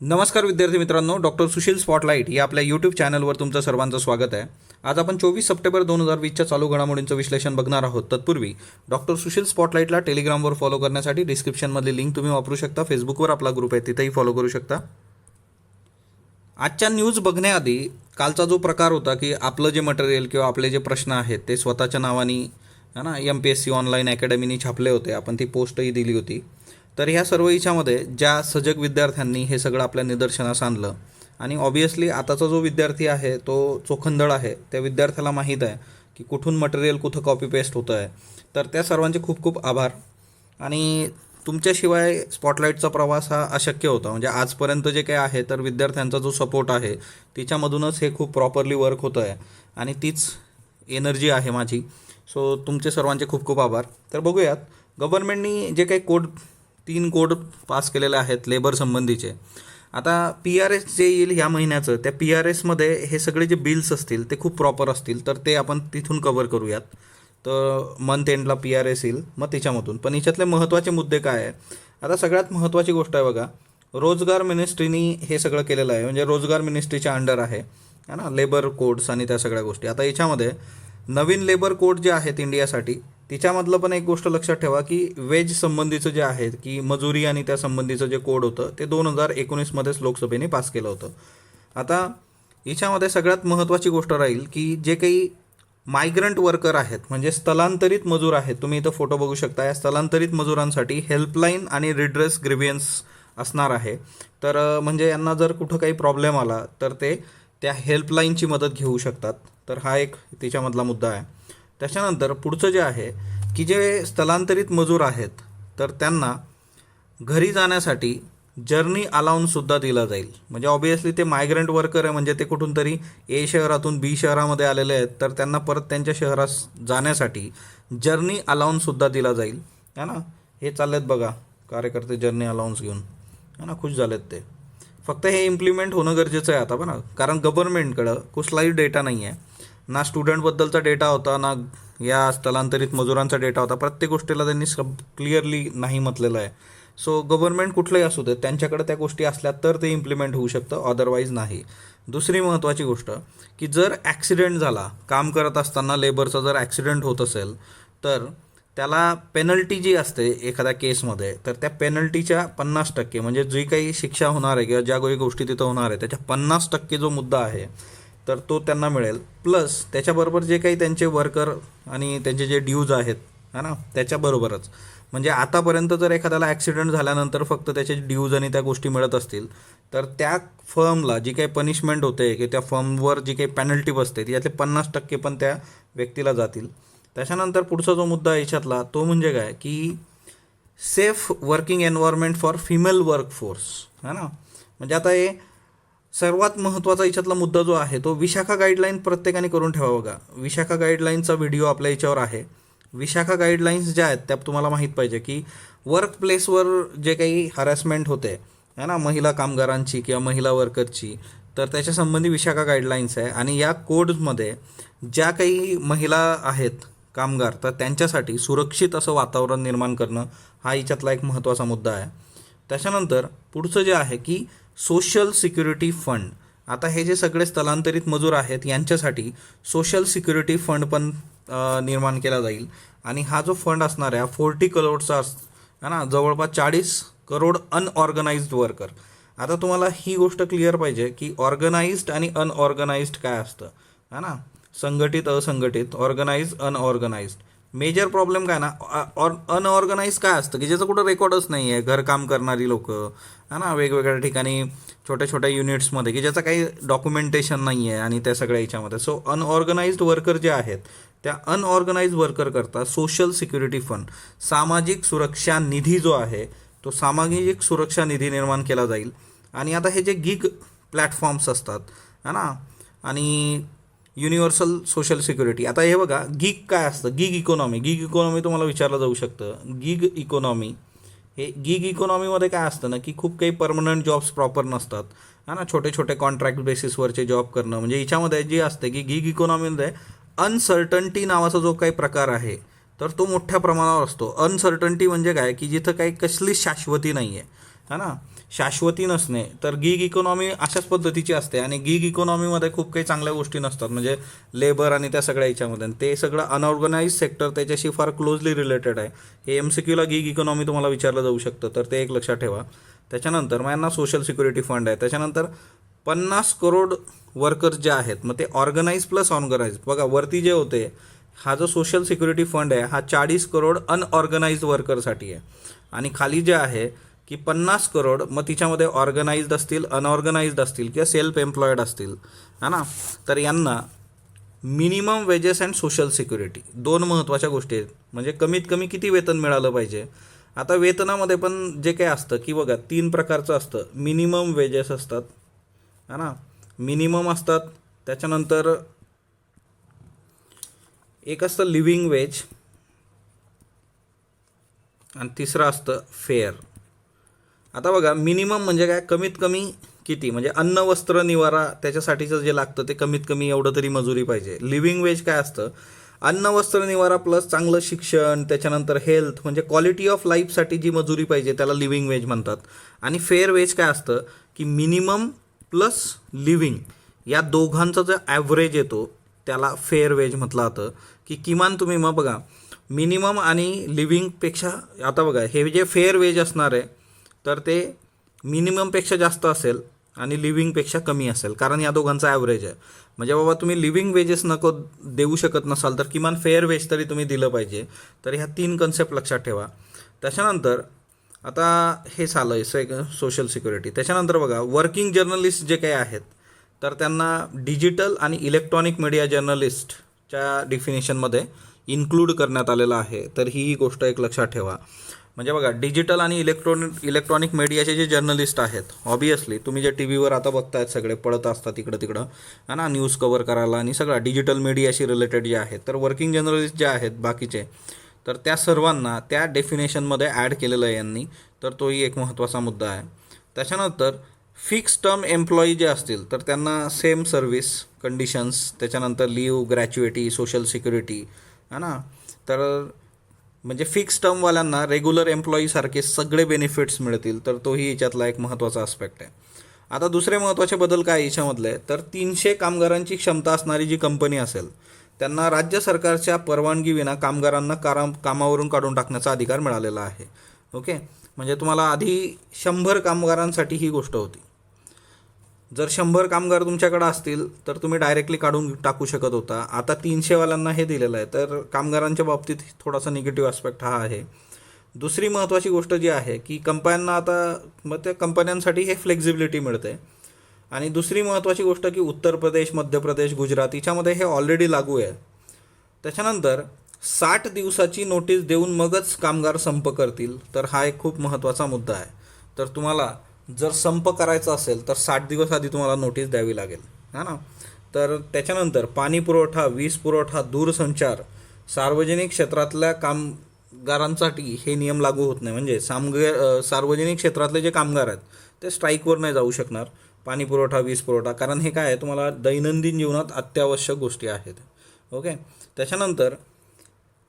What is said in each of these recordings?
नमस्कार विद्यार्थी मित्रांनो, डॉक्टर सुशील स्पॉटलाईट या आपल्या यूट्यूब चॅनलवर तुमचं सर्वांचं स्वागत आहे. आज आपण 24 सप्टेंबर 2020च्या चालू घडामोडींचं विश्लेषण बघणार आहोत. तत्पूर्वी डॉक्टर सुशील स्पॉटलाईटला टेलिग्रामवर फॉलो करण्यासाठी डिस्क्रिप्शनमधली लिंक तुम्ही वापरू शकता. फेसबुकवर आपला ग्रुप आहे, तिथेही फॉलो करू शकता. आजच्या न्यूज बघण्याआधी कालचा जो प्रकार होता की आपलं जे मटेरियल किंवा आपले जे प्रश्न आहेत ते स्वतःच्या नावाने MPSC ऑनलाईन अकॅडमीनी छापले होते, आपण ती पोस्टही दिली होती. तर ह्या सर्व याच्यामध्ये ज्या सजग विद्यार्थ्यांनी हे सगळं आपल्या निदर्शनास आणलं आणि ऑब्वियसली आताचा जो विद्यार्थी आहे तो चोखंदळ आहे, त्या विद्यार्थ्याला माहीत आहे की कुठून मटेरियल कुठं कॉपी पेस्ट होतं आहे. तर त्या सर्वांचे खूप खूप आभार. आणि तुमच्याशिवाय स्पॉटलाईटचा प्रवास हा अशक्य होता. म्हणजे आजपर्यंत जे काही आहे तर विद्यार्थ्यांचा जो सपोर्ट आहे तिच्यामधूनच हे खूप प्रॉपरली वर्क होतं आहे आणि तीच एनर्जी आहे माझी. सो तुमचे सर्वांचे खूप खूप आभार. तर बघूयात, गव्हर्नमेंटनी जे काही 3 कोड पास केलेले आहेत लेबर संबंधीचे. आता PRS जे येईल ह्या महिन्याचं, त्या PRSमध्ये हे सगळे जे बिल्स असतील ते खूप प्रॉपर असतील, तर ते आपण तिथून कवर करूयात. तर मंथ एंडला PRS येईल, मग त्याच्यामधून. पण याच्यातले महत्त्वाचे मुद्दे काय आहे? आता सगळ्यात महत्त्वाची गोष्ट आहे बघा, रोजगार मिनिस्ट्रीनी हे सगळं केलेलं आहे. म्हणजे रोजगार मिनिस्ट्रीच्या अंडर आहे ना लेबर कोड्स आणि त्या सगळ्या गोष्टी. आता याच्यामध्ये नवीन लेबर कोड जे आहेत इंडियासाठी, तिच्यामधलं पण एक गोष्ट लक्षात ठेवा की वेज संबंधीचं जे आहे की मजुरी आणि त्या संबंधीचं जे कोड होतं ते 2019मध्येच लोकसभेने पास केलं होतं. आता याच्यामध्ये सगळ्यात महत्त्वाची गोष्ट राहील की जे काही मायग्रंट वर्कर आहेत, म्हणजे स्थलांतरित मजूर आहेत, तुम्ही इथं फोटो बघू शकता, या स्थलांतरित मजुरांसाठी हेल्पलाईन आणि रिड्रेस ग्रीव्हियन्स असणार आहे. तर म्हणजे यांना जर कुठं काही प्रॉब्लेम आला तर ते त्या हेल्पलाईनची मदत घेऊ शकतात. तर हा एक तिच्यामधला मुद्दा आहे. त्याच्यानंतर पुढचं जे आहे की जे स्थलांतरित मजूर आहेत तर त्यांना घरी जाण्यासाठी जर्नी अलाउन्ससुद्धा दिला जाईल. म्हणजे ऑब्वियसली ते मायग्रंट वर्कर आहे, म्हणजे ते कुठून तरी A शहरातून B शहरामध्ये आलेले आहेत, तर त्यांना परत त्यांच्या शहरास जाण्यासाठी जर्नी अलाउन्ससुद्धा दिला जाईल, है ना. हे चाललेत बघा कार्यकर्ते जर्नी अलाउन्स घेऊन, है ना, खुश झालेत ते. फक्त हे इम्प्लिमेंट होणं गरजेचं आहे आता बघा, कारण गव्हर्नमेंटकडं कुठलाही डेटा नाही आहे. ना स्टुडंटबद्दलचा डेटा होता, ना या स्थलांतरित मजुरांचा डेटा होता. प्रत्येक गोष्टीला त्यांनी क्लिअरली नाही म्हटलेलं आहे. सो गव्हर्नमेंट कुठलंही असू दे, त्यांच्याकडे त्या गोष्टी असल्या तर ते इम्प्लिमेंट होऊ शकतं, अदरवाईज नाही. दुसरी महत्त्वाची गोष्ट की जर ॲक्सिडेंट झाला, काम करत असताना लेबरचा जर ॲक्सिडेंट होत असेल तर त्याला पेनल्टी जी असते एखाद्या केसमध्ये, तर त्या पेनल्टीच्या 50%, म्हणजे जी काही शिक्षा होणार आहे किंवा ज्या काही गोष्टी तिथं होणार आहे त्याच्या 50% जो मुद्दा आहे तर तो त्यांना मिळेल. प्लस त्याच्याबरोबर जे काही त्यांचे वर्कर आणि त्यांचे जे ड्यूज आहेत, है ना, त्याच्याबरोबरच. म्हणजे आतापर्यंत जर एखाद्याला ॲक्सिडेंट झाल्यानंतर फक्त त्याचे ड्यूज आणि त्या गोष्टी मिळत असतील, तर त्या फर्मला जी काही पनिशमेंट होते की त्या फर्मवर जी काही पेनल्टी बसते त्यातले 50% पण त्या व्यक्तीला जातील. त्याच्यानंतर पुढचा जो मुद्दा आहे याच्यातला तो म्हणजे काय की safe working environment for female workforce, है ना. म्हणजे आता हे सर्वात महत्त्वाचा याच्यातला मुद्दा जो आहे तो विशाखा गाईडलाईन प्रत्येकाने करून ठेवा बघा. विशाखा गाईडलाईनचा व्हिडिओ आपल्या याच्यावर आहे. विशाखा गाईडलाईन्स ज्या आहेत त्या तुम्हाला माहीत पाहिजे की वर्क प्लेसवर जे काही हॅरॅसमेंट होते, है ना, महिला कामगारांची किंवा महिला वर्करची, तर त्याच्यासंबंधी विशाखा गाईडलाईन्स आहे. आणि या कोड्समध्ये ज्या काही महिला आहेत कामगार, तर त्यांच्यासाठी सुरक्षित असं वातावरण निर्माण करणं हा याच्यातला एक महत्त्वाचा मुद्दा आहे. त्याच्यानंतर पुढचं जे आहे की सोशल सिक्युरिटी फंड. आता हे जे सगळे स्थलांतरित मजूर आहेत यांच्यासाठी सोशल सिक्युरिटी फंड पण निर्माण केला जाईल. आणि हा जो फंड असणार आहे 40 करोडचा है ना, जवळपास 40 करोड अनऑर्गनाइज्ड वर्कर. आता तुम्हाला ही गोष्ट क्लिअर पाहिजे की ऑर्गनाइज्ड आणि अनऑर्गनाइज्ड काय असतं, है ना, संघटित असंघटित, ऑर्गनाइज अनऑर्गनाइज्ड. मेजर प्रॉब्लेम काय ना, अनऑर्गनाइज काय असतं की ज्याचं कुठं रेकॉर्डच नाही आहे, घरकाम करणारी लोक, है ना, वेगवेगळ्या ठिकाणी छोट्या छोट्या युनिट्समध्ये की ज्याचं काही डॉक्युमेंटेशन नाही आहे आणि त्या सगळ्या याच्यामध्ये. सो अनऑर्गनाइज्ड वर्कर जे आहेत त्या अनऑर्गनाइज्ड वर्कर करता सोशल सिक्युरिटी फंड, सामाजिक सुरक्षा निधी जो आहे तो सामाजिक सुरक्षा निधी निर्माण केला जाईल. आणि आता हे जे गिग प्लॅटफॉर्म्स असतात, है ना, आणि युनिव्हर्सल सोशल सिक्युरिटी. आता हे बघा गिग काय असतं, गिग इकॉनॉमी. गिग इकॉनॉमी तुम्हाला विचारलं जाऊ शकतं. गिग इकॉनॉमी, हे गिग इकॉनॉमीमध्ये काय असतं ना की खूप काही परमनंट जॉब्स प्रॉपर नसतात, है ना, छोटे छोटे कॉन्ट्रॅक्ट बेसिसवरचे जॉब करणं. म्हणजे याच्यामध्ये जे असते की गिग इकॉनॉमीमध्ये अनसर्टन्टी नावाचा जो काही प्रकार आहे तर तो मोठ्या प्रमाणावर असतो. अनसर्टन्टी म्हणजे काय की जिथं काही कसलीच शाश्वती नाही आहे, है ना, शाश्वती नसणे. तर गिग इकॉनॉमी अशाच पद्धतीची असते आणि गिग इकॉनॉमीमध्ये खूप काही चांगल्या गोष्टी नसतात, म्हणजे लेबर आणि त्या सगळ्या याच्यामध्ये. ते सगळं अनऑर्गनाइज सेक्टर त्याच्याशी फार क्लोजली रिलेटेड आहे. हे MCQला गिग इकॉनॉमी तुम्हाला विचारलं जाऊ शकतं, तर ते एक लक्षात ठेवा. त्याच्यानंतर मग यांना सोशल सिक्युरिटी फंड आहे. त्याच्यानंतर 50 करोड वर्कर्स जे आहेत, मग ते ऑर्गनाइज प्लस ऑर्गनाइज. बघा वरती जे होते, हा जो सोशल सिक्युरिटी फंड आहे हा 40 करोड अनऑर्गनाइज्ड वर्करसाठी आहे, आणि खाली जे आहे की 50 करोड मग तिच्यामध्ये ऑर्गनाइज्ड असतील, अनऑर्गनाइज्ड असतील किंवा सेल्फ एम्प्लॉयड असतील, है ना. तर यांना minimum wedges and social security दोन महत्त्वाच्या गोष्टी आहेत. म्हणजे कमीत कमी किती वेतन मिळालं पाहिजे. आता वेतनामध्ये पण जे काही असतं की बघा 3 प्रकारचं असतं. मिनिमम वेजेस असतात, है ना, मिनिमम असतात. त्याच्यानंतर एक असतं लिव्हिंग वेज, आणि तिसरं असतं फेअर. आता बघा मिनिमम म्हणजे काय, कमीत कमी किती, म्हणजे अन्न वस्त्र निवारा त्याच्यासाठीचं जे लागतं ते कमीत कमी एवढं तरी मजुरी पाहिजे. लिव्हिंग वेज काय असतं, अन्न वस्त्र निवारा प्लस चांगलं शिक्षण, त्याच्यानंतर हेल्थ, म्हणजे क्वालिटी ऑफ लाईफसाठी जी मजुरी पाहिजे त्याला लिव्हिंग वेज म्हणतात. आणि फेअर वेज काय असतं की मिनिमम प्लस लिव्हिंग या दोघांचा जो ॲव्हरेज येतो त्याला फेअर वेज म्हटलं जातं. की किमान तुम्ही मग बघा मिनिमम आणि लिव्हिंगपेक्षा, आता बघा हे जे फेअर वेज असणार आहे तर ते मिनिममपेक्षा जास्त असेल आणि लिव्हिंगपेक्षा कमी असेल, कारण या दोघांचा ॲव्हरेज आहे. म्हणजे बाबा तुम्ही लिव्हिंग वेजेस नको देऊ शकत नसाल तर किमान फेअर वेज तरी तुम्ही दिलं पाहिजे. तर ह्या 3 कन्सेप्ट लक्षात ठेवा. त्याच्यानंतर आता हे झालं सोशल सिक्युरिटी. त्याच्यानंतर बघा वर्किंग जर्नलिस्ट जे काही आहेत तर त्यांना डिजिटल आणि इलेक्ट्रॉनिक मीडिया जर्नलिस्टच्या डिफिनेशनमध्ये इन्क्लूड करण्यात आलेलं आहे. तर ही गोष्ट एक लक्षात ठेवा. म्हणजे बघा डिजिटल आणि इलेक्ट्रॉनिक मीडियाचे जे जर्नलिस्ट आहेत, ऑबियसली तुम्ही जे टी व्हीवर आता बघतायत सगळे पडत असतात इकडं तिकडं, है ना, न्यूज कवर करायला आणि सगळा डिजिटल मीडियाशी रिलेटेड जे आहेत, तर वर्किंग जर्नलिस्ट जे आहेत बाकीचे, तर त्या सर्वांना त्या डेफिनेशनमध्ये ॲड केलेलं आहे यांनी. तर तोही एक महत्त्वाचा मुद्दा आहे. त्याच्यानंतर फिक्स टर्म एम्प्लॉई जे असतील तर त्यांना सेम सर्व्हिस कंडिशन्स, त्याच्यानंतर लीव, ग्रॅच्युएटी, सोशल सिक्युरिटी, है ना. तर म्हणजे फिक्स टर्मवाल्यांना रेग्युलर एम्प्लॉईसारखे सगळे बेनिफिट्स मिळतील. तर तोही याच्यातला एक महत्त्वाचा आस्पेक्ट आहे. आता दुसरे महत्त्वाचे बदल काय याच्यामधले, तर 300 कामगारांची क्षमता असणारी जी कंपनी असेल त्यांना राज्य सरकारच्या परवानगीविना कामगारांना कामावरून काढून टाकण्याचा अधिकार मिळालेला आहे. ओके, म्हणजे तुम्हाला आधी 100 कामगारांसाठी ही गोष्ट होती. जर 100 कामगार तुमच्याकडे असतील तर तुम्ही डायरेक्टली काढून टाकू शकत होता. आता 300वाल्यांना हे दिलेलं आहे. तर कामगारांच्या बाबतीत थोडासा निगेटिव्ह आस्पेक्ट हा आहे. दुसरी महत्त्वाची गोष्ट जी आहे की कंपन्यांना आता मग त्या कंपन्यांसाठी हे फ्लेक्झिबिलिटी मिळते. आणि दुसरी महत्त्वाची गोष्ट की उत्तर प्रदेश, मध्य प्रदेश, गुजरात याच्यामध्ये हे ऑलरेडी लागू आहे. त्याच्यानंतर 60 दिवसाची नोटीस देऊन मगच कामगार संप करतील. तर हा एक खूप महत्त्वाचा मुद्दा आहे. तर तुम्हाला जर संप करायचा असेल तर 60 दिवस आधी तुम्हाला नोटीस द्यावी लागेल, है ना. तर त्याच्यानंतर पाणी पुरवठा, वीज पुरवठा, दूरसंचार, सार्वजनिक क्षेत्रातल्या कामगारांसाठी हे नियम लागू होत नाही. म्हणजे सार्वजनिक क्षेत्रातले जे कामगार आहेत ते स्ट्राईकवर नाही जाऊ शकणार. पाणी पुरवठा, वीज पुरवठा, कारण हे काय आहे तुम्हाला दैनंदिन जीवनात अत्यावश्यक गोष्टी आहेत. ओके. त्याच्यानंतर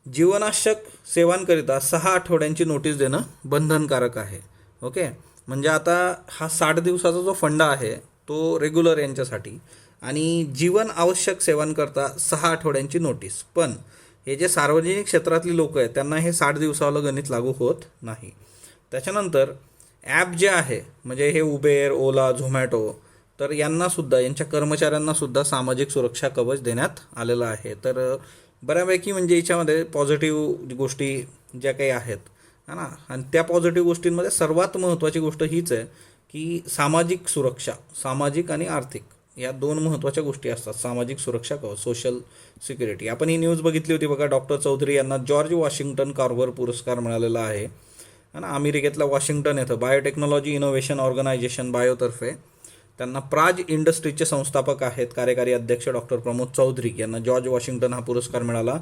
जीवनावश्यक सेवांकरिता 6 आठवड्यांची नोटीस देणं बंधनकारक आहे. ओके, म्हणजे आता हा 60 दिवसाचा जो फंड आहे तो रेग्युलर यांच्यासाठी, आणि जीवन आवश्यक सेवांकरता 6 आठवड्यांची नोटीस. पण हे जे सार्वजनिक क्षेत्रातली लोक आहेत त्यांना हे 60 दिवसावालं गणित लागू होत नाही. त्याच्यानंतर ॲप जे आहे म्हणजे हे उबेर, ओला, झोमॅटो, तर यांनासुद्धा, यांच्या कर्मचाऱ्यांनासुद्धा सामाजिक सुरक्षा कवच देण्यात आलेलं आहे. तर बऱ्यापैकी म्हणजे याच्यामध्ये पॉझिटिव्ह गोष्टी ज्या काही आहेत, है ना. आणि त्या पॉझिटिव्ह गोष्टींमध्ये सर्वात महत्त्वाची गोष्ट हीच आहे की सामाजिक सुरक्षा, सामाजिक आणि आर्थिक या 2 महत्त्वाच्या गोष्टी असतात. सामाजिक सुरक्षा कवच, सोशल सिक्युरिटी. आपण ही न्यूज बघितली होती बघा, डॉक्टर चौधरी यांना जॉर्ज वॉशिंग्टन कार्व्हर पुरस्कार मिळालेला आहे, है ना. अमेरिकेतल्या वॉशिंग्टन येथं बायोटेक्नॉलॉजी इनोव्हेशन ऑर्गनायझेशन बायोतर्फे त्यांना प्राज इंडस्ट्रीजचे संस्थापक आहेत, कार्यकारी अध्यक्ष डॉक्टर प्रमोद चौधरी यांना जॉर्ज वॉशिंग्टन हा पुरस्कार मिळाला.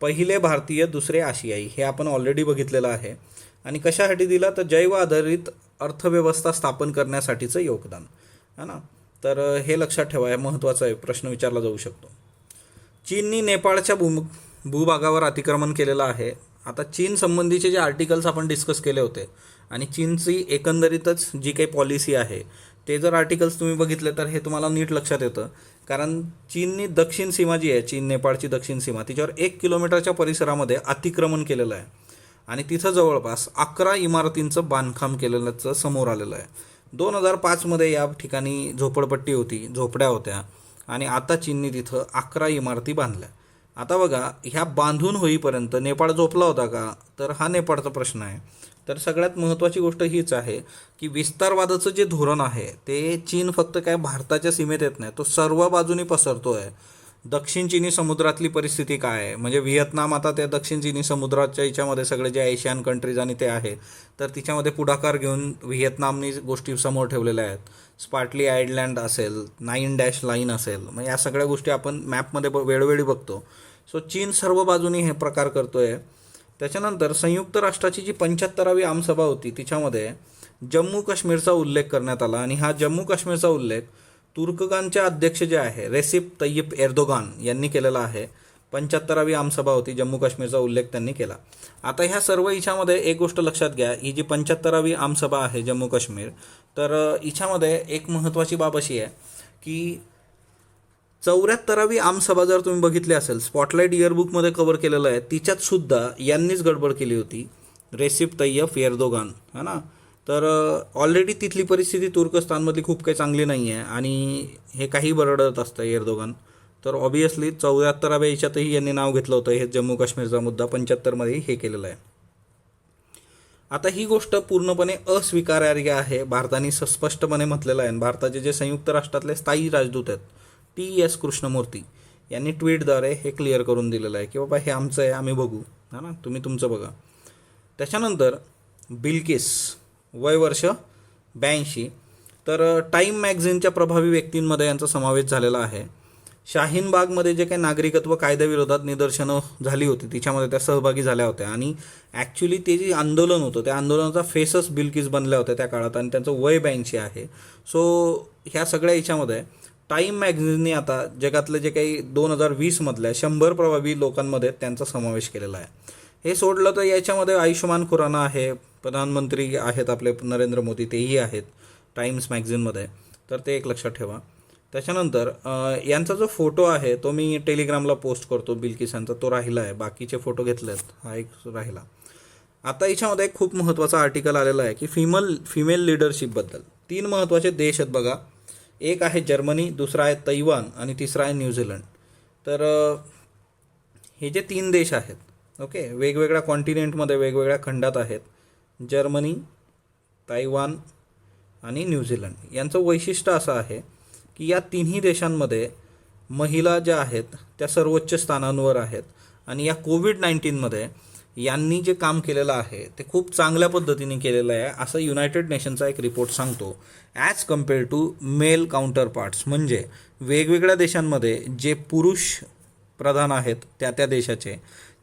पहिले भारतीय, दुसरे आशियाई, हे आपण ऑलरेडी बघितलेलं आहे. आणि कशासाठी दिला, तर जैव आधारित अर्थव्यवस्था स्थापन करण्यासाठीचं योगदान, है ना. तर हे लक्षात ठेवा, हे महत्त्वाचं आहे, प्रश्न विचारला जाऊ शकतो. चीननी नेपाळच्या भूभागावर अतिक्रमण केलेलं आहे. आता चीन संबंधीचे जे आर्टिकल्स आपण डिस्कस केले होते, आणि चीनची एकंदरीतच जी काही पॉलिसी आहे ते जर आर्टिकल्स तुम्ही बघितले तर हे तुम्हाला नीट लक्षात येतं. कारण चीननी दक्षिण सीमा जी आहे, चीन नेपाळची दक्षिण सीमा, तिच्यावर 1 किलोमीटरच्या परिसरामध्ये अतिक्रमण केलेलं आहे आणि तिथं जवळपास 11 इमारतींचं बांधकाम केलेल्याचं समोर आलेलं आहे. 2005मध्ये या ठिकाणी झोपडपट्टी होती, झोपड्या होत्या आणि आता चीननी तिथं 11 इमारती बांधल्या. आता बघा, ह्या बांधून होईपर्यंत नेपाळ झोपला होता का, तर हा नेपाळचा प्रश्न आहे. तर सगळ्यात महत्त्वाची गोष्ट हीच आहे की विस्तारवादाचं जे धोरण आहे ते चीन फक्त काय भारताच्या सीमेत येत नाही, तो सर्व बाजूनी पसरतो आहे. दक्षिण चिनी समुद्रातली परिस्थिती काय आहे, म्हणजे व्हिएतनाम आता त्या दक्षिण चिनी समुद्राच्या याच्यामध्ये सगळे जे एशियन कंट्रीज आणि ते आहे, तर तिच्यामध्ये पुढाकार घेऊन व्हिएतनामनी गोष्टी समोर ठेवलेल्या आहेत. स्पार्टली आयलँड असेल, 9 डॅश लाईन असेल, मग या सगळ्या गोष्टी आपण मॅपमध्ये वेळोवेळी बघतो. सो चीन सर्व बाजूनी हे प्रकार करतो आहे. त्याच्यानंतर संयुक्त राष्ट्राची जी 75वी आमसभा होती तिच्यामध्ये जम्मू काश्मीरचा उल्लेख करण्यात आला आणि हा जम्मू काश्मीरचा उल्लेख तुर्कगानचे अध्यक्ष जे आहे रेसिप तय्यिप एर्दोगान यांनी केलेला आहे. 75वी आमसभा होती, जम्मू काश्मीरचा उल्लेख त्यांनी केला. आता ह्या सर्व हिच्यामध्ये एक गोष्ट लक्षात घ्या, ही जी 75वी आमसभा आहे जम्मू काश्मीर, तर हिच्यामध्ये एक महत्त्वाची बाब अशी आहे की 74वी आमसभा जर तुम्ही बघितली असेल, स्पॉटलाईट इयरबुकमध्ये कव्हर केलेलं आहे, तिच्यात सुद्धा यांनीच गडबड केली होती, रेसिप तय्यप एर्दोगान, है ना. तर ऑलरेडी तिथली परिस्थिती तुर्कस्तानमधली खूप काही चांगली नाही आहे आणि हे काही बरडत असतं एर्दोगान. तर ऑब्वियसली 74व्या याच्यातही यांनी नाव घेतलं होतं, हे जम्मू काश्मीरचा मुद्दा 75मध्ये हे केलेला आहे. आता ही गोष्ट पूर्णपणे अस्वीकार्य आहे, भारताने स्पष्टपणे म्हटलेलं आहे. भारताचे जे संयुक्त राष्ट्रातले स्थायी राजदूत आहेत TS कृष्णमूर्ती यांनी ट्विटद्वारे हे क्लिअर करून दिलेलं आहे की बाबा हे आमचं आहे, आम्ही बघू, हा ना, तुम्ही तुमचं बघा. त्याच्यानंतर बिल्किस, वय वर्ष 82, तर टाईम मॅगझिनच्या प्रभावी व्यक्तींमध्ये यांचा समावेश झालेला आहे. शाहीन बागमध्ये जे काही नागरिकत्व कायद्याविरोधात निदर्शनं झाली होती तिच्यामध्ये त्या सहभागी झाल्या होत्या आणि ॲक्च्युली ते जे आंदोलन होतं त्या आंदोलनाचा फेसच बिल्किस बनल्या होत्या त्या काळात आणि त्यांचं वय 82 आहे. सो ह्या सगळ्या याच्यामध्ये टाईम मॅगझिनने आता जगातले जे काही 2020मधल्या 100 प्रभावी लोकांमध्ये त्यांचा समावेश केलेला आहे. हे सोडलं तर याच्यामध्ये आयुष्यमान खुराना आहे, प्रधानमंत्री आहेत आपले नरेंद्र मोदी, तेही आहेत टाइम्स मॅगझिनमध्ये, तर ते एक लक्षात ठेवा. त्याच्यानंतर यांचा जो फोटो आहे तो मी टेलिग्रामला पोस्ट करतो, बिल्किस यांचा तो राहिला आहे, बाकीचे फोटो घेतलेत, हा एक राहिला. आता याच्यामध्ये एक खूप महत्त्वाचा आर्टिकल आलेला आहे की फिमेल लिडरशिपबद्दल. 3 महत्त्वाचे देश आहेत बघा, एक आहे जर्मनी, दुसरा आहे तैवान आणि तिसरा आहे न्यूझीलंड. तर हे जे 3 देश आहेत, ओके, वेगवेगळ्या कॉन्टिनेंटमध्ये वेगवेगळ्या खंडात आहेत, जर्मनी, तैवान आणि न्यूझीलंड. यांचं वैशिष्ट्य असं आहे की या तिन्ही देशांमध्ये महिला ज्या आहेत त्या सर्वोच्च स्थानांवर आहेत आणि या कोविड-19मध्ये यांनी जे काम केलेलं आहे ते खूप चांगल्या पद्धतीने केलेलं आहे असं युनायटेड नेशनचा एक रिपोर्ट सांगतो, as compared to male counterparts. म्हणजे वेगवेगळ्या देशांमध्ये जे पुरुष प्रधान आहेत त्या देशाचे,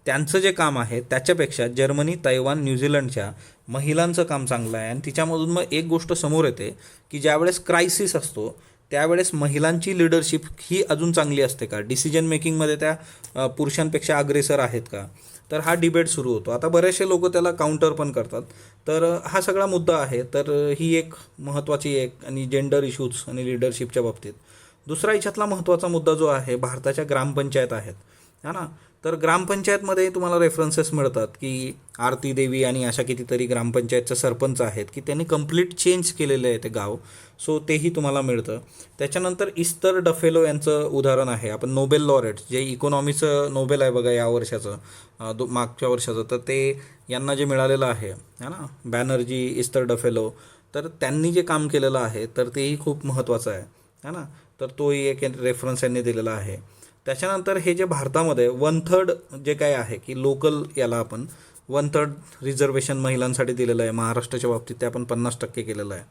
त्यांचं जे काम आहे त्याच्यापेक्षा जर्मनी, तैवान, न्यूझीलंडच्या महिलांचं काम चांगलं आहे. आणि तिच्यामधून मग एक गोष्ट समोर येते की ज्यावेळेस क्रायसिस असतो त्यावेळेस महिलांची लिडरशिप ही अजून चांगली असते का, डिसिजन मेकिंगमध्ये त्या पुरुषांपेक्षा अग्रेसर आहेत का, तर हा डिबेट सुरू होतो. आता बरेचसे लोक त्याला काउंटर पण करतात. तर हा सगळा मुद्दा आहे. तर ही एक महत्त्वाची एक आणि जेंडर इश्यूज आणि लिडरशिपच्या बाबतीत. दुसरा याच्यातला महत्त्वाचा मुद्दा जो आहे भारताच्या ग्रामपंचायत आहेत, हा ना. तर ग्रामपंचायतमध्ये तुम्हाला रेफरन्सेस मिळतात की आरती देवी आणि अशा कितीतरी ग्रामपंचायतचे सरपंच आहेत की त्यांनी कंप्लीट चेंज केलेलं आहे ते गाव. सो तेही तुम्हाला मिळतं. त्याच्यानंतर इस्तर डफेलो यांचं उदाहरण आहे. आपण नोबेल लॉरेट, जे इकॉनॉमीचं नोबेल आहे बघा या वर्षाचं, मागच्या वर्षाचं, तर ते यांना जे मिळालेलं आहे ना, बॅनर्जी, इस्तर डफेलो, तर त्यांनी जे काम केलेलं आहे तर तेही खूप महत्त्वाचं आहे ना. तर तोही एक रेफरन्स यांनी दिलेला आहे. त्याच्यानंतर हे जे भारतामध्ये 1/3 जे काय आहे की लोकल, याला आपण 1/3 रिझर्वेशन महिलांसाठी दिलेलं आहे. महाराष्ट्राच्या बाबतीत ते आपण 50% केलेलं आहे.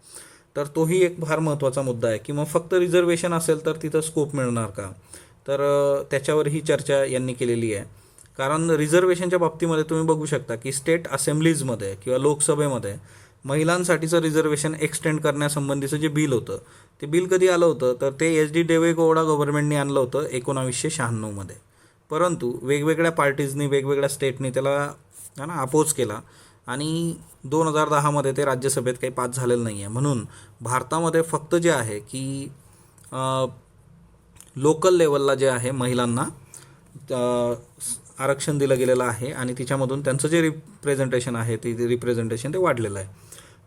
तर तोही एक फार महत्त्वाचा मुद्दा आहे की मग फक्त रिझर्वेशन असेल तर तिथं स्कोप मिळणार का, तर त्याच्यावर ही चर्चा यांनी केलेली आहे. कारण रिझर्वेशनच्या बाबतीमध्ये तुम्ही बघू शकता की स्टेट असेंब्लीजमध्ये किंवा लोकसभेमध्ये महिलांसाठीचं रिझर्वेशन एक्सटेंड करण्यासंबंधीचं जे बिल होतं ते बिल कधी आलं होतं, तर ते HD देवेगौडा गव्हर्नमेंटने आणलं होतं 1996मध्ये. परंतु वेगवेगळ्या पार्टीजनी, वेगवेगळ्या स्टेटनी त्याला अपोज केला आणि 2010मध्ये ते राज्यसभेत काही पास झालेलं नाही आहे. म्हणून भारतामध्ये फक्त जे आहे की लोकल लेवलला जे आहे महिलांना आरक्षण दिलं गेलेलं आहे आणि तिच्यामधून त्यांचं जे रिप्रेझेंटेशन आहे ते रिप्रेझेंटेशन ते वाढलेलं आहे.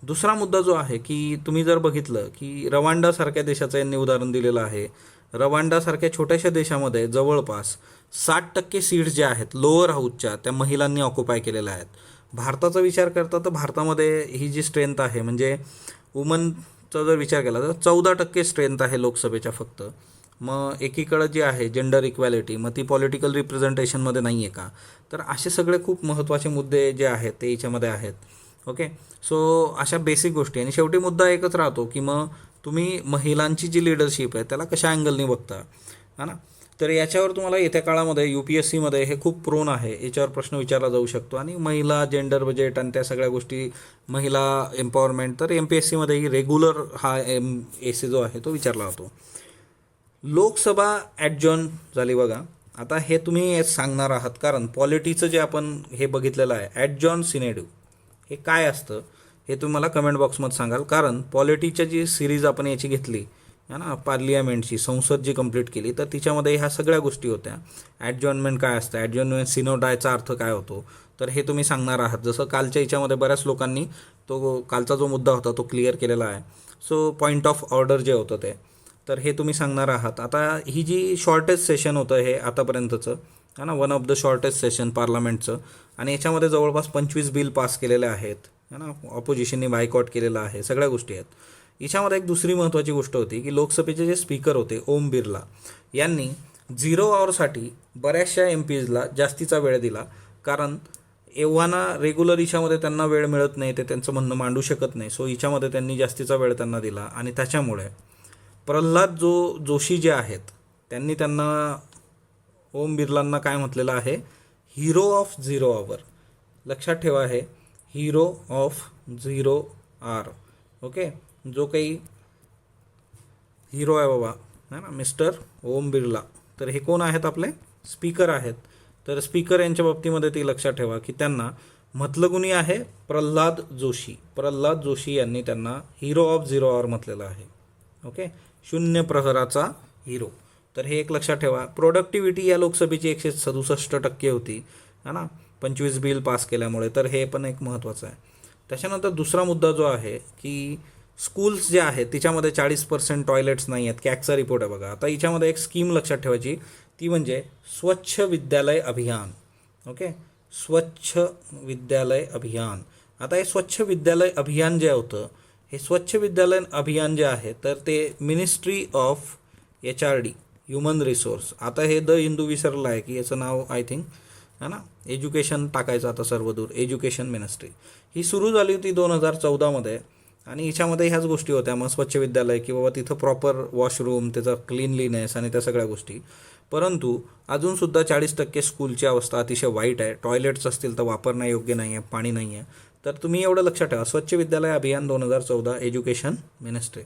दुसरा मुद्दा जो आहे की तुम्ही जर बघितलं की रवांडासारख्या देशाचं यांनी उदाहरण दिलेलं आहे. रवांडासारख्या छोट्याशा देशामध्ये जवळपास 60% सीट्स ज्या आहेत लोअर हाऊसच्या त्या महिलांनी ऑक्युपाय केलेल्या आहेत. भारताचा विचार करता तर भारतामध्ये ही जी स्ट्रेंथ आहे म्हणजे वुमनचा जर विचार केला तर 14% स्ट्रेंथ आहे लोकसभेच्या फक्त. मग एकीकडं जी आहे जेंडर इक्वॅलिटी मग ती पॉलिटिकल रिप्रेझेंटेशनमध्ये नाही आहे का. तर असे सगळे खूप महत्त्वाचे मुद्दे जे आहेत ते याच्यामध्ये आहेत. ओके, सो अशा बेसिक गोष्टी. आणि शेवटी मुद्दा एकच राहतो की मग तुम्ही महिलांची जी लिडरशिप आहे त्याला कशा अँगलनी बघता, है ना. तर याच्यावर तुम्हाला येत्या काळामध्ये UPSCमध्ये हे खूप प्रोन आहे, याच्यावर प्रश्न विचारला जाऊ शकतो. आणि महिला जेंडर बजेट आणि त्या सगळ्या गोष्टी, महिला एम्पॉवरमेंट, तर MPSCमध्येही रेग्युलर हा AC जो आहे तो विचारला जातो. लोकसभा ॲडजॉर्न झाली बघा. आता हे तुम्ही सांगणार आहात कारण पॉलिटीचं जे आपण हे बघितलेलं आहे ॲडजॉर्न सिनेडू हे काय असतं हे तुम्हाला कमेंट बॉक्समध्ये सांगाल. कारण पॉलिटीच्या जी सिरीज आपण याची घेतली है ना, पार्लियामेंटची संसद जी कंप्लीट केली तर तिच्यामध्ये ह्या सगळ्या गोष्टी होत्या. ॲडजॉर्नमेंट काय असतं, ॲडजॉर्नमेंट सिनोडायचा अर्थ काय होतो, तर हे तुम्ही सांगणार आहात. जसं कालच्या याच्यामध्ये बऱ्याच लोकांनी तो कालचा जो मुद्दा होता तो क्लिअर केलेला आहे. सो पॉईंट ऑफ ऑर्डर जे होतं ते, तर हे तुम्ही सांगणार आहात. आता ही जी शॉर्टेस्ट सेशन होतं हे आतापर्यंतचं है ना, one of the shortest session पार्लमेंटचं. आणि याच्यामध्ये जवळपास 25 बिल पास केलेले आहेत है ना, ऑपोजिशनने बायकॉट केलेलं आहे, सगळ्या गोष्टी आहेत. याच्यामध्ये एक दुसरी महत्त्वाची गोष्ट होती की लोकसभेचे जे स्पीकर होते ओम बिर्ला यांनी 0 आवरसाठी बऱ्याचशा MPsला जास्तीचा वेळ दिला. कारण एव्हाना रेग्युलर हिच्यामध्ये त्यांना वेळ मिळत नाही, ते त्यांचं म्हणणं मांडू शकत नाही. सो हिच्यामध्ये त्यांनी जास्तीचा वेळ त्यांना दिला. आणि त्याच्यामुळे प्रल्हाद जोशी जे आहेत त्यांनी त्यांना ओम बिर्लांना काय म्हटलेलं आहे, हिरो ऑफ 0 आवर. लक्षात ठेवा हे हिरो ऑफ 0 आवर. ओके, जो काही हिरो आहे बाबा है ना, मिस्टर ओम बिर्ला, तर हे कोण आहेत, आपले स्पीकर आहेत. तर स्पीकर यांच्या बाबतीमध्ये ती लक्षात ठेवा की त्यांना म्हटलं कुणी आहे, प्रल्हाद जोशी. प्रल्हाद जोशी यांनी त्यांना हिरो ऑफ 0 आवर म्हटलेलं आहे. Okay, 0 hero. तर हे एक लक्षात ठेवा. प्रोडक्टिव्हिटी या लोकसभेची 167% होती है ना, 25 बिल पास केल्यामुळे. तर हे पण एक महत्त्वाचं आहे. त्याच्यानंतर दुसरा मुद्दा जो आहे की स्कूल्स जे आहेत तिच्यामध्ये 40% टॉयलेट्स नाही आहेत. कॅगचा रिपोर्ट आहे बघा. आता हिच्यामध्ये एक स्कीम लक्षात ठेवायची, ती म्हणजे स्वच्छ विद्यालय अभियान. ओके, स्वच्छ विद्यालय अभियान. आता हे स्वच्छ विद्यालय अभियान जे होतं, हे स्वच्छ विद्यालय अभियान जे आहे तर ते ministry of HRD human resource. आता हे द हिंदू विसरलं आहे की याचं नाव आय थिंक है ना, एज्युकेशन टाकायचं आता सर्वदूर, एज्युकेशन मिनिस्ट्री. ही सुरू झाली होती 2014मध्ये. आणि हिच्यामध्ये ह्याच गोष्टी होत्या, मग स्वच्छ विद्यालय की बाबा तिथं प्रॉपर वॉशरूम, त्याचा क्लीनलीनेस आणि त्या सगळ्या गोष्टी. परंतु अजूनसुद्धा 40% स्कूलची अवस्था अतिशय वाईट आहे. टॉयलेट्स असतील तर वापरण्यायोग्य नाही आहे, पाणी नाही आहे. तर तुम्ही एवढं लक्षात ठेवा, स्वच्छ विद्यालय अभियान 2014 एज्युकेशन मिनिस्ट्री.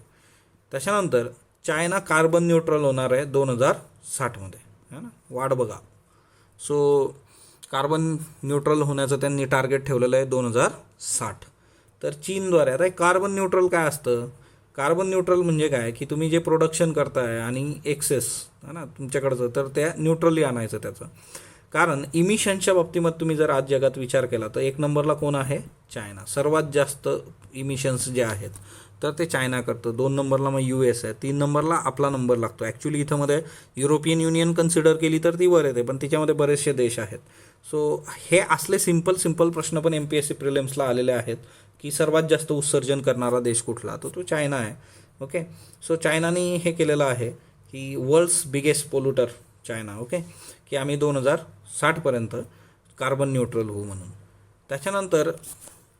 त्याच्यानंतर चायना कार्बन न्यूट्रल होणार आहे 2060मध्ये है ना, वाट बघा. सो कार्बन न्यूट्रल होण्याचं त्यांनी टार्गेट ठेवलेलं आहे 2060. तर चीनद्वारे. आता कार्बन न्यूट्रल काय असतं, कार्बन न्यूट्रल म्हणजे काय की तुम्ही जे प्रोडक्शन करताय आणि एक्सेस है ना तुमच्याकडचं, तर त्या न्यूट्रली आणायचं त्याचं. कारण इमिशनच्या बाबतीमध्ये तुम्ही जर आज जगात विचार केला तर 1 नंबरला कोण आहे, चायना. सर्वात जास्त इमिशन्स जे आहेत तर ते चायना करतं. 2 नंबरला मग US आहे. 3 नंबरला आपला नंबर लागतो. ॲक्च्युली इथं मध्ये युरोपियन युनियन कन्सिडर केली तर ती वर येते, पण तिच्यामध्ये बरेचसे देश आहेत. सो हे असले सिंपल प्रश्न पण MPSC प्रिलिम्सला आलेले आहेत की सर्वात जास्त उत्सर्जन करणारा देश कुठला, तर तो चायना आहे. ओके, सो चायनाने हे केलेलं आहे की वर्ल्ड्स बिगेस्ट पोल्युटर चायना. ओके, की आम्ही 2060पर्यंत कार्बन न्यूट्रल होऊ म्हणून. त्याच्यानंतर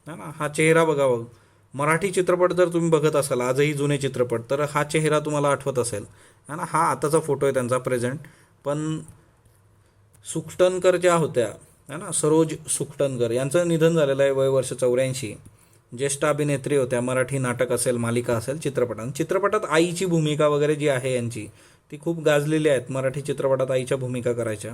है ना, हा चेहरा बघावं. मराठी चित्रपट जर तुम्ही बघत असाल आजही जुने चित्रपट, तर हा चेहरा तुम्हाला आठवत असेल है ना. हा आताचा फोटो आहे त्यांचा प्रेझेंट. पण सुखटणकर ज्या होत्या है ना, सरोज सुखटणकर यांचं निधन झालेलं आहे, वय वर्ष 84. ज्येष्ठ अभिनेत्री होत्या. मराठी नाटक असेल, मालिका असेल, चित्रपटात आईची भूमिका वगैरे जी आहे यांची ती खूप गाजलेली आहेत. मराठी चित्रपटात आईच्या भूमिका करायच्या.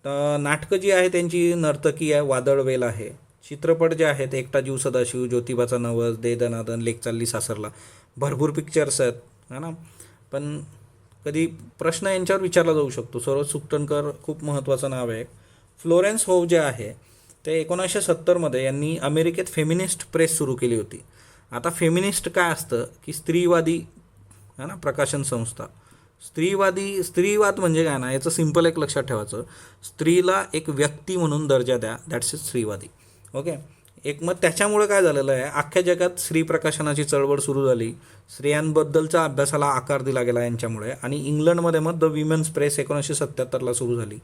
तर नाटकं जी आहे त्यांची नर्तकी आहे, वादळवेल आहे, चित्रपट जे आहेत, एकटा जीव सदाशिव, ज्योतिबाचा नवस, दे दनादन, लेक चालली सासरला, भरपूर पिक्चर्स आहेत, है ना. पण कधी प्रश्न यांच्यावर विचारला जाऊ शकतो. सरोज सुकटणकर खूप महत्त्वाचं नाव आहे. फ्लोरेन्स होव जे आहे ते 1970मध्ये यांनी अमेरिकेत फेमिनिस्ट प्रेस सुरू केली होती. आता फेमिनिस्ट काय असतं की स्त्रीवादी, है ना, प्रकाशन संस्था. स्त्रीवाद म्हणजे काय ना, याचं सिम्पल एक लक्षात ठेवायचं, स्त्रीला एक व्यक्ती म्हणून दर्जा द्या, दॅट्स इज स्त्रीवादी. ओके. एक मग त्याच्यामुळे काय झालेलं आहे, अख्ख्या जगात स्त्री प्रकाशनाची चळवळ सुरू झाली, स्त्रियांबद्दलच्या अभ्यासाला आकार दिला गेला यांच्यामुळे. आणि इंग्लंडमध्ये मग द विमेन्स प्रेस 1977ला सुरू झाली.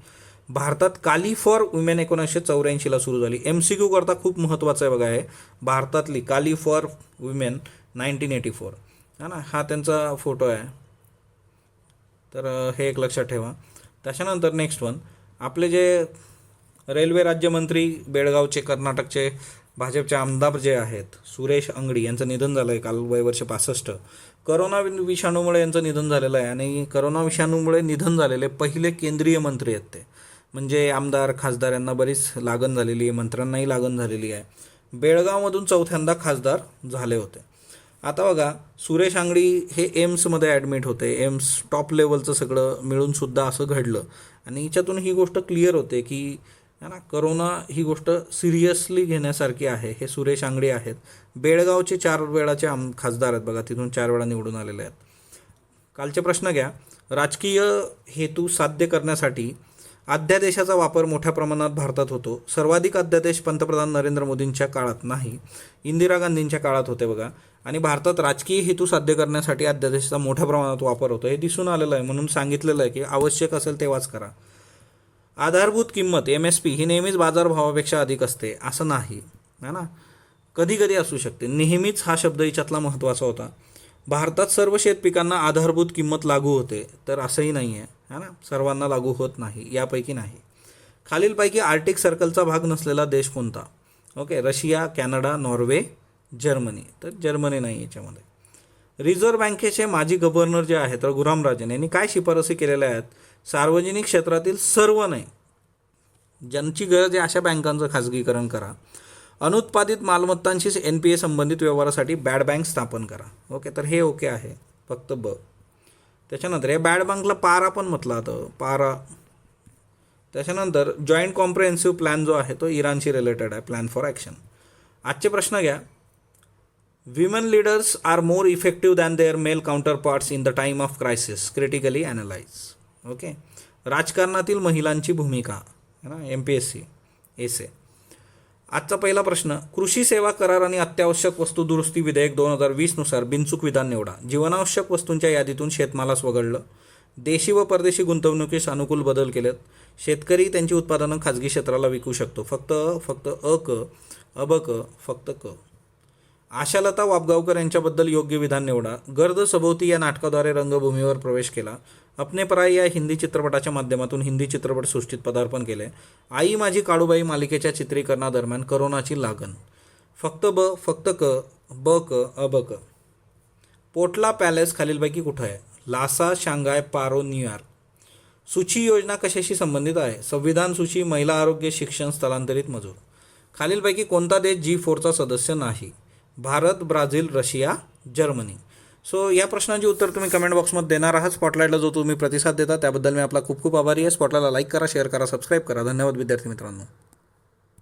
भारतात काली फॉर वुमेन 1984ला सुरू झाली. MCQ करता खूप महत्त्वाचं आहे बघा हे, भारतातली काली फॉर वुमेन 1984, हा ना, हा त्यांचा फोटो आहे. तर हे एक लक्षात ठेवा. त्याच्यानंतर नेक्स्ट वन, आपले जे रेल्वे राज्यमंत्री बेळगावचे, कर्नाटकचे भाजपचे आमदार जे आहेत, सुरेश अंगडी यांचं निधन झालं आहे काल, वय वर्ष 65. करोना विषाणूमुळे यांचं निधन झालेलं आहे. आणि करोना विषाणूमुळे निधन झालेले पहिले केंद्रीय मंत्री आहेत ते. म्हणजे आमदार खासदार यांना बरीच लागण झालेली आहे, मंत्र्यांनाही लागण झालेली आहे. बेळगावमधून चौथ्यांदा खासदार झाले होते. आता बघा, सुरेश अंगडी हे एम्समध्ये ॲडमिट होते. एम्स टॉप लेवलचं सगळं मिळूनसुद्धा असं घडलं. आणि याच्यातून ही गोष्ट क्लिअर होते की, है ना, करोना ही गोष्ट सिरियसली घेण्यासारखी आहे. हे सुरेश अंगडी आहेत, बेळगावचे 4 वेळाचे खासदार आहेत बघा, तिथून 4 वेळा निवडून आलेले आहेत. कालचे प्रश्न घ्या. राजकीय हेतू साध्य करण्यासाठी अध्यादेशाचा वापर मोठ्या प्रमाणात भारतात होतो. सर्वाधिक अध्यादेश पंतप्रधान नरेंद्र मोदींच्या काळात नाही, इंदिरा गांधींच्या काळात होते बघा. आणि भारतात राजकीय हेतू साध्य करण्यासाठी अध्यादेशाचा मोठ्या प्रमाणात वापर होतो, हे दिसून आलेलं आहे. म्हणून सांगितलेलं आहे की आवश्यक असेल तेव्हाच करा. आधारभूत किंमत MSP ही नेहमीच बाजारभावापेक्षा अधिक असते असं नाही, है ना, कधी कधी असू शकते. नेहमीच हा शब्द याच्यातला महत्त्वाचा होता. भारतात सर्व शेतपिकांना आधारभूत किंमत लागू होते, तर असंही नाही आहे, है ना, सर्वांना लागू होत नाही, यापैकी नाही. खालीलपैकी आर्टिक सर्कलचा भाग नसलेला देश कोणता? Okay, Russia, Canada, Norway, Germany. तर जर्मनी नाही याच्यामध्ये. रिझर्व्ह बँकेचे माजी गव्हर्नर जे आहेत रघुराम राजन यांनी काय शिफारसी केलेल्या आहेत? सार्वजनिक क्षेत्रातील सर्व नाही, ज्यांची गरज आहे अशा बँकांचं खाजगीकरण करा. अनुत्पादित मालमत्तांशीच NPA संबंधित व्यवहारासाठी बॅड बँक स्थापन करा. ओके, तर हे ओके आहे, फक्त ब. त्याच्यानंतर या बॅड बँकला पारा पण म्हटलं जातं, पारा. त्याच्यानंतर जॉईंट कॉम्प्रिहेन्सिव्ह प्लॅन जो आहे तो इराणशी रिलेटेड आहे, प्लॅन फॉर ॲक्शन. आजचे प्रश्न घ्या. Women leaders are more effective than their male counterparts in the time of crisis, critically analyse. Okay, राजकारणातील महिलांची भूमिका, है ना, MPSC एसे. आजचा पहिला प्रश्न, कृषी सेवा करार आणि अत्यावश्यक वस्तू दुरुस्ती विधेयक 2020 नुसार बिनचूक विधान निवडा. जीवनावश्यक वस्तूंच्या यादीतून शेतमालास वगळलं. देशी व परदेशी गुंतवणुकीस अनुकूल बदल केलेत. शेतकरी त्यांची उत्पादनं खाजगी क्षेत्राला विकू शकतो. फक्त अबक, फक्त क. आशालता वाबगावकर यांच्याबद्दल योग्य विधान निवडा. गर्द सभोवती या नाटकाद्वारे रंगभूमीवर प्रवेश केला. अपने पराई या हिंदी चित्रपटाच्या माध्यमातून हिंदी चित्रपटसृष्टीत पदार्पण केले. आई माझी काळूबाई मालिकेच्या चित्रीकरणादरम्यान करोनाची लागण. फक्त क, अबक. पोटला पॅलेस खालीलपैकी कुठं आहे? लासा, शांघाय, पारो, न्यूयॉर्क. सूची योजना कशाशी संबंधित आहे? संविधान सूची, महिला आरोग्य, शिक्षण, स्थलांतरित मजूर. खालीलपैकी कोणता देश G4चा सदस्य नाही? Bharat, Brazil, Russia, Germany. So या प्रश्नाची उत्तर तुम्ही कमेंट बॉक्समध्ये देणार आहात. स्पॉटलाईटला जो तुम्ही प्रतिसाद देता त्याबद्दल मी आपला खूप खूप आभारी आहे. स्पॉटलाईटला लाईक करा, शेअर करा, सबस्क्राईब करा. धन्यवाद विद्यार्थी मित्रांनो.